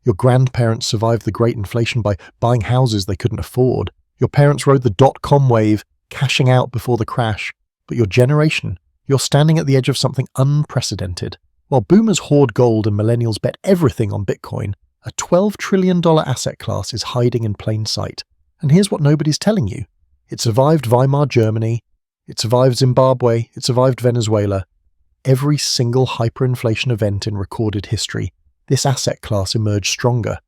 Your grandparents survived the Great Inflation by buying houses they couldn't afford. Your parents rode the dot-com wave, cashing out before the crash. But your generation, you're standing at the edge of something unprecedented. While boomers hoard gold and millennials bet everything on Bitcoin, a $12 trillion asset class is hiding in plain sight. And here's what nobody's telling you. It survived Weimar Germany, it survived Zimbabwe, it survived Venezuela. Every single hyperinflation event in recorded history, this asset class emerged stronger.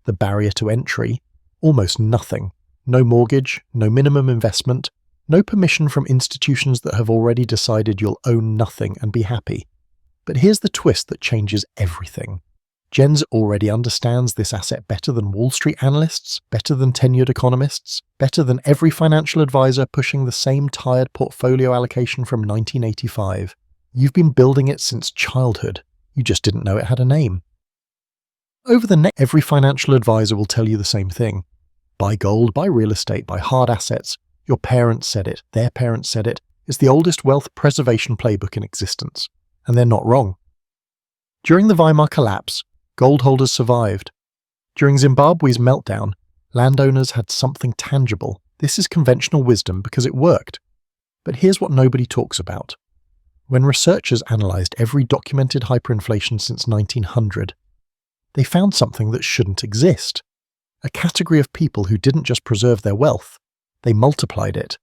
The barrier to entry? Almost nothing. No mortgage, no minimum investment, no permission from institutions that have already decided you'll own nothing and be happy. But here's the twist that changes everything. Gen Z already understands this asset better than Wall Street analysts, better than tenured economists, better than every financial advisor pushing the same tired portfolio allocation from 1985. You've been building it since childhood. You just didn't know it had a name. Over the next, every financial advisor will tell you the same thing. Buy gold, buy real estate, buy hard assets. Your parents said it, their parents said it. It's the oldest wealth preservation playbook in existence. And they're not wrong. During the Weimar collapse, gold holders survived. During Zimbabwe's meltdown, landowners had something tangible. This is conventional wisdom because it worked. But here's what nobody talks about. When researchers analysed every documented hyperinflation since 1900, they found something that shouldn't exist. A category of people who didn't just preserve their wealth, they multiplied it.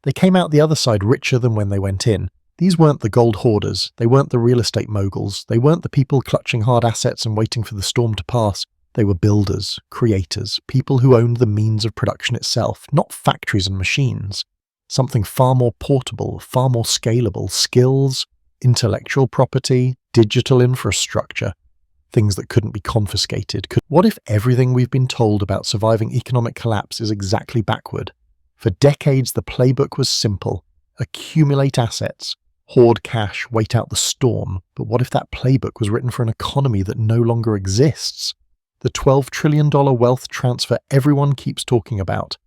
They came out the other side richer than when they went in. These weren't the gold hoarders, they weren't the real estate moguls, they weren't the people clutching hard assets and waiting for the storm to pass. They were builders, creators, people who owned the means of production itself, not factories and machines. Something far more portable, far more scalable, skills, intellectual property, digital infrastructure. Things that couldn't be confiscated. What if everything we've been told about surviving economic collapse is exactly backward? For decades, the playbook was simple. Accumulate assets, hoard cash, wait out the storm. But what if that playbook was written for an economy that no longer exists? The $12 trillion wealth transfer everyone keeps talking about.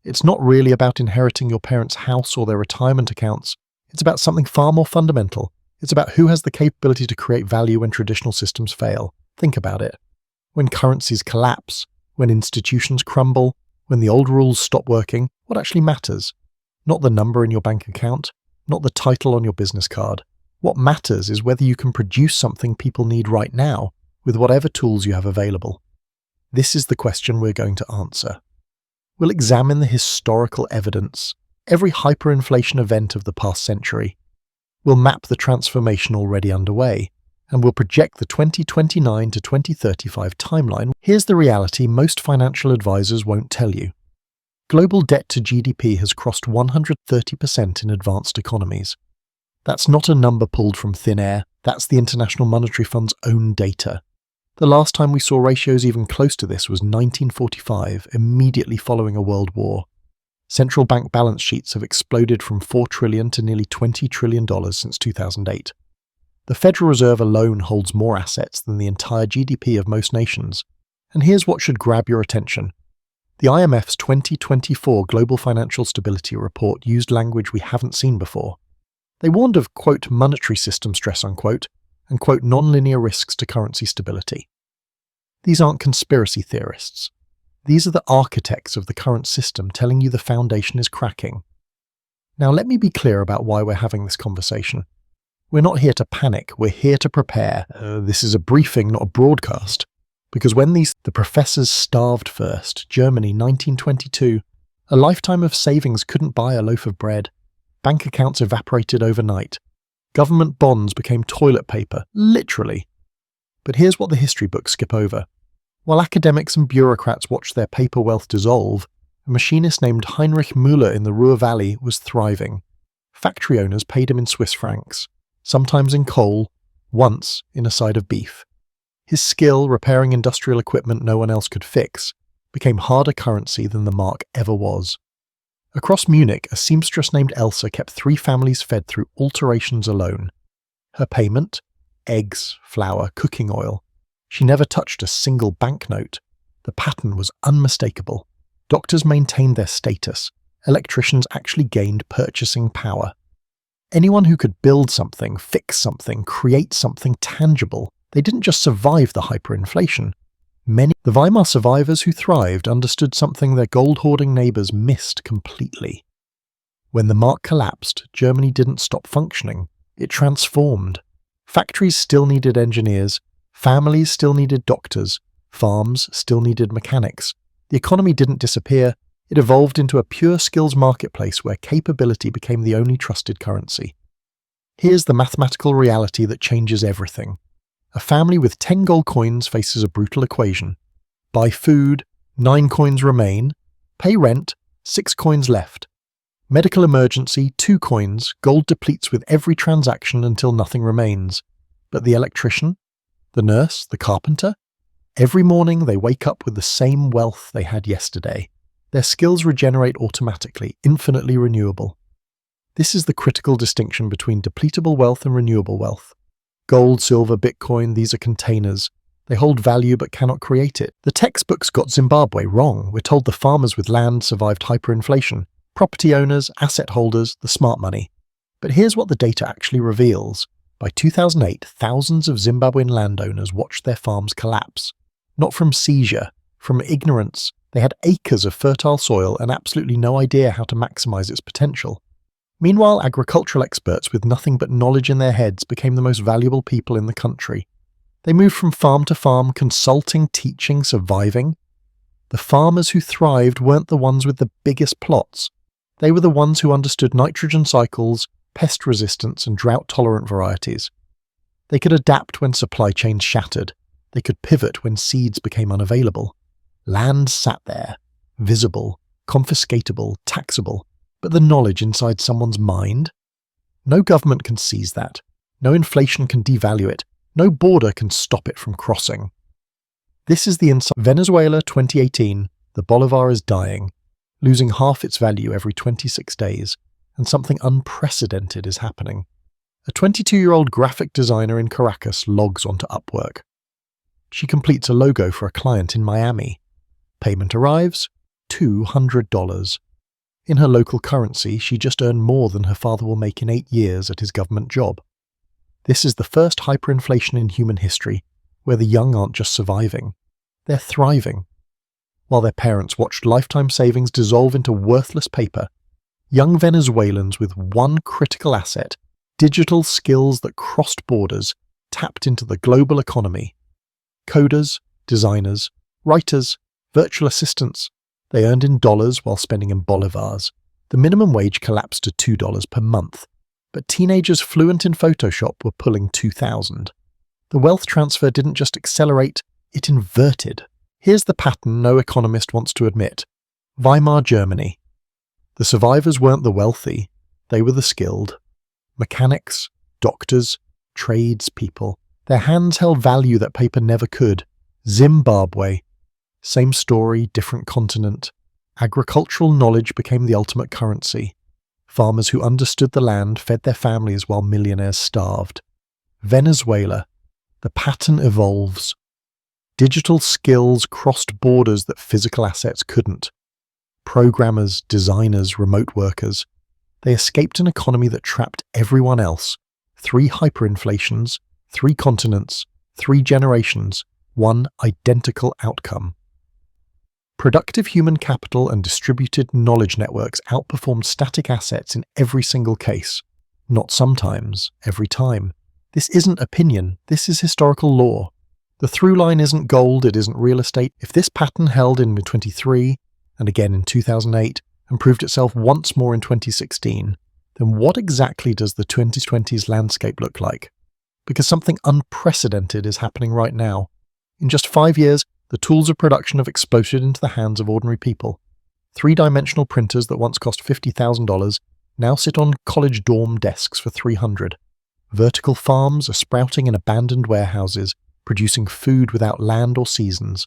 It's not really about inheriting your parents' house or their retirement accounts. It's about something far more fundamental. It's about who has the capability to create value when traditional systems fail. Think about it. When currencies collapse, when institutions crumble, when the old rules stop working, what actually matters? Not the number in your bank account, not the title on your business card. What matters is whether you can produce something people need right now with whatever tools you have available. This is the question we're going to answer. We'll examine the historical evidence, every hyperinflation event of the past century. We'll map the transformation already underway, and we'll project the 2029 to 2035 timeline. Here's the reality most financial advisors won't tell you. Global debt to GDP has crossed 130% in advanced economies. That's not a number pulled from thin air, that's the International Monetary Fund's own data. The last time we saw ratios even close to this was 1945, immediately following a world war. Central bank balance sheets have exploded from $4 trillion to nearly $20 trillion since 2008. The Federal Reserve alone holds more assets than the entire GDP of most nations. And here's what should grab your attention. The IMF's 2024 Global Financial Stability Report used language we haven't seen before. They warned of, quote, monetary system stress, unquote, and, quote, nonlinear risks to currency stability. These aren't conspiracy theorists. These are the architects of the current system telling you the foundation is cracking. Now let me be clear about why we're having this conversation. We're not here to panic, we're here to prepare. This is a briefing, not a broadcast. Because when the professors starved first, Germany 1922, a lifetime of savings couldn't buy a loaf of bread. Bank accounts evaporated overnight. Government bonds became toilet paper, literally. But here's what the history books skip over. While academics and bureaucrats watched their paper wealth dissolve, a machinist named Heinrich Müller in the Ruhr Valley was thriving. Factory owners paid him in Swiss francs, sometimes in coal, once in a side of beef. His skill, repairing industrial equipment no one else could fix, became harder currency than the mark ever was. Across Munich, a seamstress named Elsa kept 3 families fed through alterations alone. Her payment? Eggs, flour, cooking oil. She never touched a single banknote. The pattern was unmistakable. Doctors maintained their status. Electricians actually gained purchasing power. Anyone who could build something, fix something, create something tangible, they didn't just survive the hyperinflation. The Weimar survivors who thrived understood something their gold-hoarding neighbors missed completely. When the mark collapsed, Germany didn't stop functioning. It transformed. Factories still needed engineers, families still needed doctors, farms still needed mechanics. The economy didn't disappear, it evolved into a pure skills marketplace where capability became the only trusted currency. Here's the mathematical reality that changes everything. A family with 10 gold coins faces a brutal equation. Buy food, 9 coins remain. Pay rent, 6 coins left. Medical emergency, 2 coins, gold depletes with every transaction until nothing remains. But the electrician? The nurse? The carpenter? Every morning they wake up with the same wealth they had yesterday. Their skills regenerate automatically, infinitely renewable. This is the critical distinction between depletable wealth and renewable wealth. Gold, silver, Bitcoin, these are containers. They hold value but cannot create it. The textbooks got Zimbabwe wrong. We're told the farmers with land survived hyperinflation. Property owners, asset holders, the smart money. But here's what the data actually reveals. By 2008, thousands of Zimbabwean landowners watched their farms collapse. Not from seizure, from ignorance. They had acres of fertile soil and absolutely no idea how to maximize its potential. Meanwhile, agricultural experts with nothing but knowledge in their heads became the most valuable people in the country. They moved from farm to farm, consulting, teaching, surviving. The farmers who thrived weren't the ones with the biggest plots. They were the ones who understood nitrogen cycles, pest resistance, and drought-tolerant varieties. They could adapt when supply chains shattered. They could pivot when seeds became unavailable. Land sat there, visible, confiscatable, taxable, but the knowledge inside someone's mind? No government can seize that. No inflation can devalue it. No border can stop it from crossing. This is the insight. Venezuela 2018, the bolivar is dying, losing half its value every 26 days, and something unprecedented is happening. A 22-year-old graphic designer in Caracas logs onto Upwork. She completes a logo for a client in Miami. Payment arrives, $200. In her local currency, she just earned more than her father will make in 8 years at his government job. This is the first hyperinflation in human history, where the young aren't just surviving, they're thriving. While their parents watched lifetime savings dissolve into worthless paper, young Venezuelans with one critical asset, digital skills that crossed borders, tapped into the global economy. Coders, designers, writers, virtual assistants, they earned in dollars while spending in bolivars. The minimum wage collapsed to $2 per month, but teenagers fluent in Photoshop were pulling $2,000. The wealth transfer didn't just accelerate, it inverted. Here's the pattern no economist wants to admit. Weimar Germany. The survivors weren't the wealthy, they were the skilled. Mechanics, doctors, tradespeople. Their hands held value that paper never could. Zimbabwe. Same story, different continent. Agricultural knowledge became the ultimate currency. Farmers who understood the land fed their families while millionaires starved. Venezuela. The pattern evolves. Digital skills crossed borders that physical assets couldn't. Programmers, designers, remote workers. They escaped an economy that trapped everyone else. 3 hyperinflations, 3 continents, 3 generations, 1 identical outcome. Productive human capital and distributed knowledge networks outperformed static assets in every single case. Not sometimes, every time. This isn't opinion, this is historical law. The through line isn't gold, it isn't real estate. If this pattern held in 2023, and again in 2008, and proved itself once more in 2016, then what exactly does the 2020s landscape look like? Because something unprecedented is happening right now. In just 5 years, the tools of production have exploded into the hands of ordinary people. 3-dimensional printers that once cost $50,000 now sit on college dorm desks for $300. Vertical farms are sprouting in abandoned warehouses, producing food without land or seasons.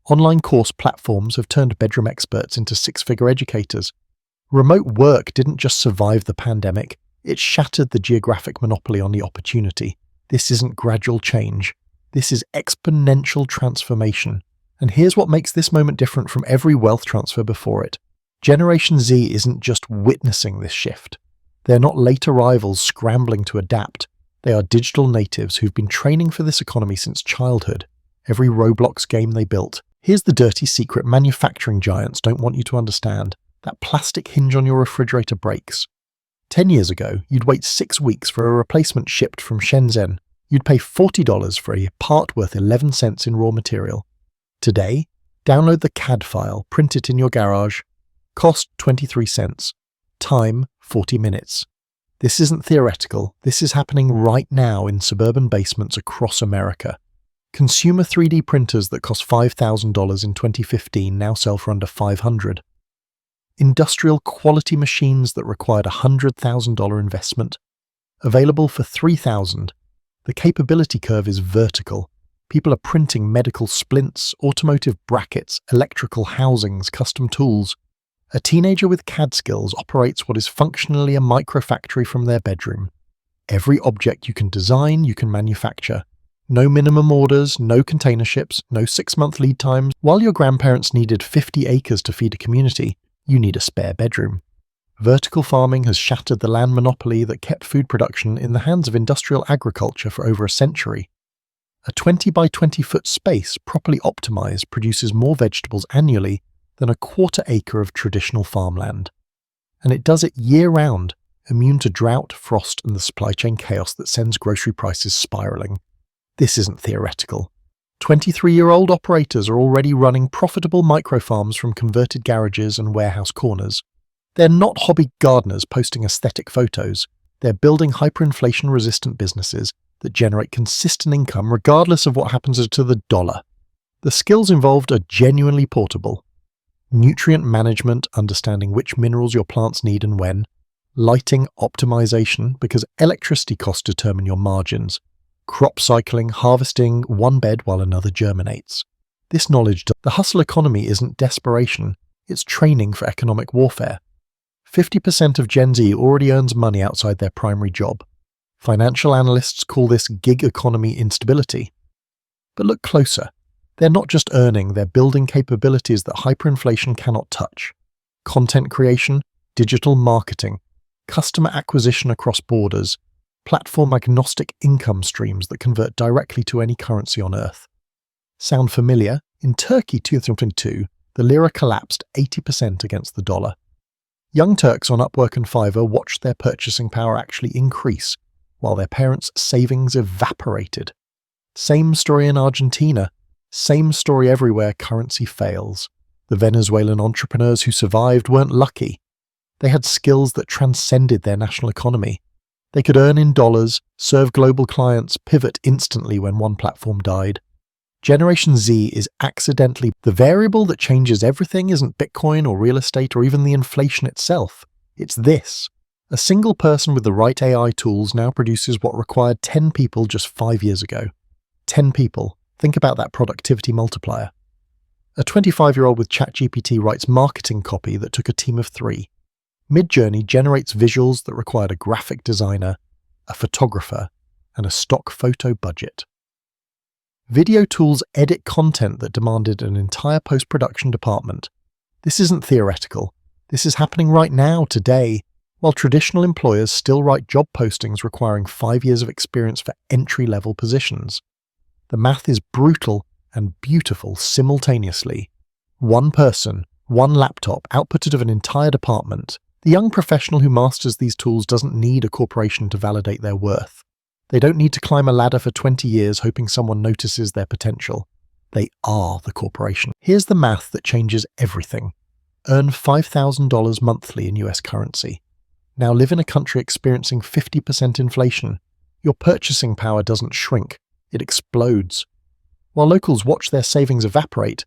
Online course platforms have turned bedroom experts into 6-figure educators. Remote work didn't just survive the pandemic, it shattered the geographic monopoly on the opportunity. This isn't gradual change. This is exponential transformation. And here's what makes this moment different from every wealth transfer before it. Generation Z isn't just witnessing this shift. They're not late arrivals scrambling to adapt. They are digital natives who've been training for this economy since childhood. every Roblox game they built. Here's the dirty secret manufacturing giants don't want you to understand. That plastic hinge on your refrigerator breaks. 10 years ago, you'd wait 6 weeks for a replacement shipped from Shenzhen. You'd pay $40 for a part worth 11 cents in raw material. Today, download the CAD file, print it in your garage. Cost 23 cents. Time 40 minutes. This isn't theoretical. This is happening right now in suburban basements across America. Consumer 3D printers that cost $5,000 in 2015 now sell for under $500. Industrial quality machines that required a $100,000 investment, available for $3,000. The capability curve is vertical. People are printing medical splints, automotive brackets, electrical housings, custom tools. A teenager with CAD skills operates what is functionally a microfactory from their bedroom. Every object you can design, you can manufacture. No minimum orders, no container ships, no 6-month lead times. While your grandparents needed 50 acres to feed a community, you need a spare bedroom. Vertical farming has shattered the land monopoly that kept food production in the hands of industrial agriculture for over a century. A 20 by 20 foot space, properly optimized, produces more vegetables annually than a quarter acre of traditional farmland. And it does it year-round, immune to drought, frost, and the supply chain chaos that sends grocery prices spiraling. This isn't theoretical. 23-year-old operators are already running profitable microfarms from converted garages and warehouse corners. They're not hobby gardeners posting aesthetic photos. They're building hyperinflation-resistant businesses that generate consistent income regardless of what happens to the dollar. The skills involved are genuinely portable. Nutrient management, understanding which minerals your plants need and when. Lighting optimization, because electricity costs determine your margins. Crop cycling, harvesting one bed while another germinates. This knowledge, the hustle economy isn't desperation, it's training for economic warfare. 50% of Gen Z already earns money outside their primary job. Financial analysts call this gig economy instability. But look closer. They're not just earning, they're building capabilities that hyperinflation cannot touch. Content creation, digital marketing, customer acquisition across borders, platform-agnostic income streams that convert directly to any currency on Earth. Sound familiar? In Turkey 2022, the lira collapsed 80% against the dollar. Young Turks on Upwork and Fiverr watched their purchasing power actually increase, while their parents' savings evaporated. Same story in Argentina. Same story everywhere currency fails. The Venezuelan entrepreneurs who survived weren't lucky. They had skills that transcended their national economy. They could earn in dollars, serve global clients, pivot instantly when one platform died. Generation Z is accidentally the variable that changes everything isn't Bitcoin or real estate or even the inflation itself. It's this. A single person with the right AI tools now produces what required 10 people just 5 years ago. 10 people. Think about that productivity multiplier. A 25-year-old with ChatGPT writes marketing copy that took a team of 3. Midjourney generates visuals that required a graphic designer, a photographer, and a stock photo budget. Video tools edit content that demanded an entire post-production department. This isn't theoretical. This is happening right now, today, while traditional employers still write job postings requiring 5 years of experience for entry-level positions. The math is brutal and beautiful simultaneously. One person, one laptop, outputted of an entire department. The young professional who masters these tools doesn't need a corporation to validate their worth. They don't need to climb a ladder for 20 years hoping someone notices their potential. They are the corporation. Here's the math that changes everything. Earn $5,000 monthly in US currency. Now live in a country experiencing 50% inflation. Your purchasing power doesn't shrink, it explodes. While locals watch their savings evaporate,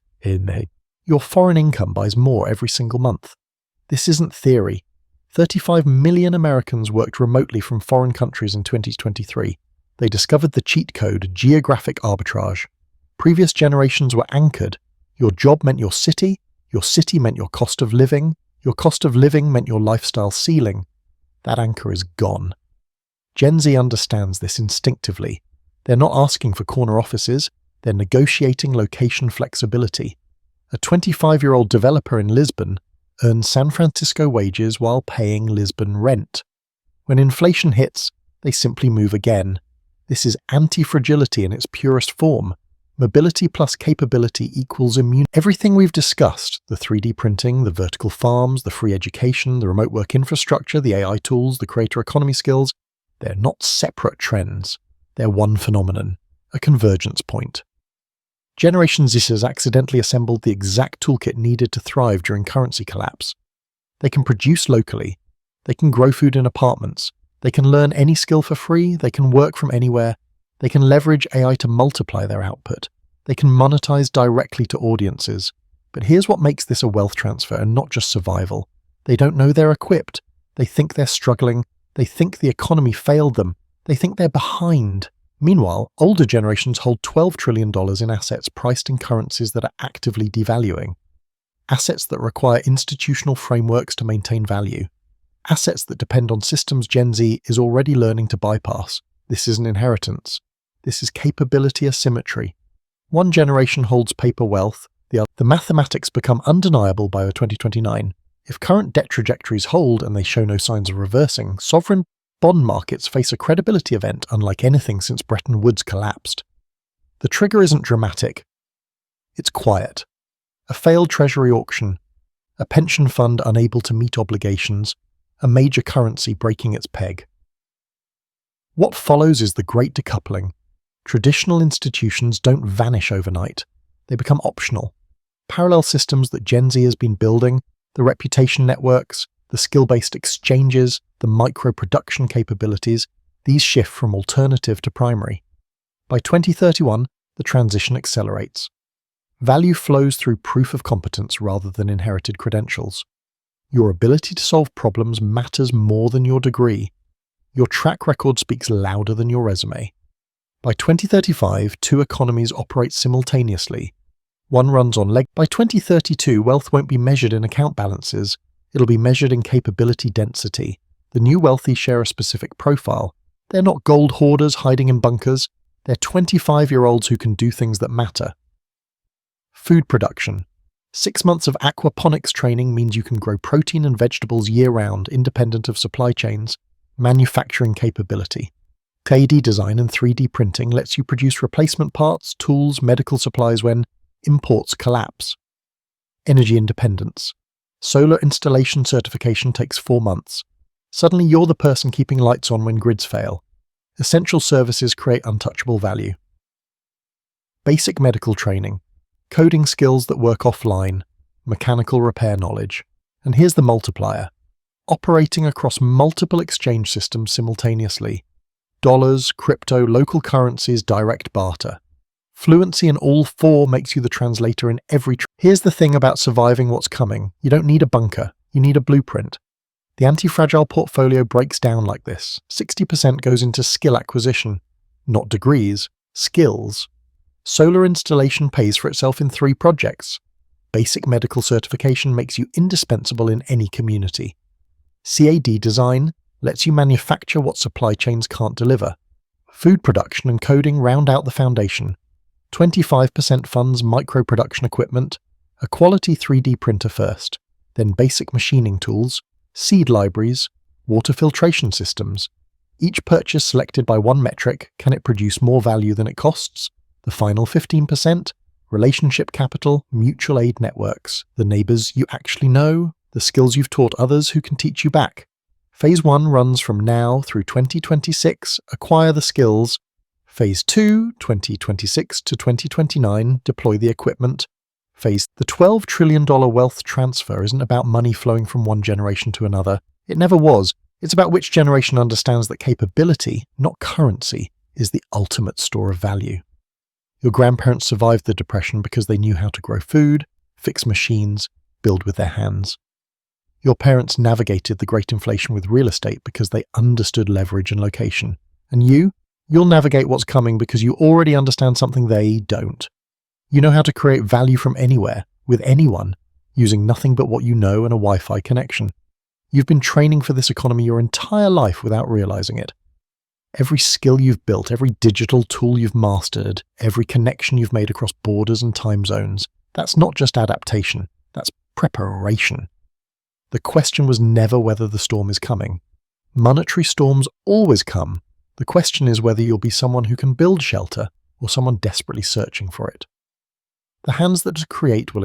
your foreign income buys more every single month. This isn't theory. 35 million Americans worked remotely from foreign countries in 2023. They discovered the cheat code, geographic arbitrage. Previous generations were anchored. Your job meant your city meant your cost of living meant your lifestyle ceiling. That anchor is gone. Gen Z understands this instinctively. They're not asking for corner offices, they're negotiating location flexibility. A 25-year-old developer in Lisbon earns San Francisco wages while paying Lisbon rent. When inflation hits, they simply move again. This is anti-fragility in its purest form. Mobility plus capability equals immune. Everything we've discussed, the 3D printing, the vertical farms, the free education, the remote work infrastructure, the AI tools, the creator economy skills, they're not separate trends. They're one phenomenon, a convergence point. Generation Z's accidentally assembled the exact toolkit needed to thrive during currency collapse. They can produce locally. They can grow food in apartments. They can learn any skill for free. They can work from anywhere. They can leverage AI to multiply their output. They can monetize directly to audiences. But here's what makes this a wealth transfer and not just survival. They don't know they're equipped. They think they're struggling. They think the economy failed them. They think they're behind. Meanwhile, older generations hold $12 trillion in assets priced in currencies that are actively devaluing. Assets that require institutional frameworks to maintain value. Assets that depend on systems Gen Z is already learning to bypass. This isn't inheritance. This is capability asymmetry. One generation holds paper wealth, the mathematics become undeniable by 2029. If current debt trajectories hold and they show no signs of reversing, sovereign bond markets face a credibility event unlike anything since Bretton Woods collapsed. The trigger isn't dramatic. It's quiet. A failed treasury auction, a pension fund unable to meet obligations, a major currency breaking its peg. What follows is the great decoupling. Traditional institutions don't vanish overnight. They become optional. Parallel systems that Gen Z has been building, the reputation networks, the skill-based exchanges, the micro-production capabilities, these shift from alternative to primary. By 2031, the transition accelerates. Value flows through proof of competence rather than inherited credentials. Your ability to solve problems matters more than your degree. Your track record speaks louder than your resume. By 2035, two economies operate simultaneously. One runs on leg. By 2032, wealth won't be measured in account balances. It'll be measured in capability density. The new wealthy share a specific profile. They're not gold hoarders hiding in bunkers. They're 25-year-olds who can do things that matter. Food production. 6 months of aquaponics training means you can grow protein and vegetables year-round, independent of supply chains. Manufacturing capability. 3D design and 3D printing lets you produce replacement parts, tools, medical supplies when imports collapse. Energy independence. Solar installation certification takes 4 months. Suddenly you're the person keeping lights on when grids fail. Essential services create untouchable value. Basic medical training. Coding skills that work offline. Mechanical repair knowledge. And here's the multiplier. Operating across multiple exchange systems simultaneously. Dollars, crypto, local currencies, direct barter. Fluency in all four makes you the translator in every. Here's the thing about surviving what's coming. You don't need a bunker. You need a blueprint. The anti-fragile portfolio breaks down like this. 60% goes into skill acquisition. Not degrees, skills. Solar installation pays for itself in 3 projects. Basic medical certification makes you indispensable in any community. CAD design lets you manufacture what supply chains can't deliver. Food production and coding round out the foundation. 25% funds micro-production equipment, a quality 3D printer first, then basic machining tools, seed libraries, water filtration systems. Each purchase selected by one metric, can it produce more value than it costs? The final 15%, relationship capital, mutual aid networks, the neighbors you actually know, the skills you've taught others who can teach you back. Phase 1 runs from now through 2026, acquire the skills. Phase 2, 2026 to 2029, deploy the equipment. The $12 trillion wealth transfer isn't about money flowing from one generation to another. It never was. It's about which generation understands that capability, not currency, is the ultimate store of value. Your grandparents survived the Depression because they knew how to grow food, fix machines, build with their hands. Your parents navigated the Great Inflation with real estate because they understood leverage and location. And you'll navigate what's coming because you already understand something they don't. You know how to create value from anywhere, with anyone, using nothing but what you know and a Wi-Fi connection. You've been training for this economy your entire life without realizing it. Every skill you've built, every digital tool you've mastered, every connection you've made across borders and time zones, that's not just adaptation, that's preparation. The question was never whether the storm is coming. Monetary storms always come. The question is whether you'll be someone who can build shelter or someone desperately searching for it. The hands that create will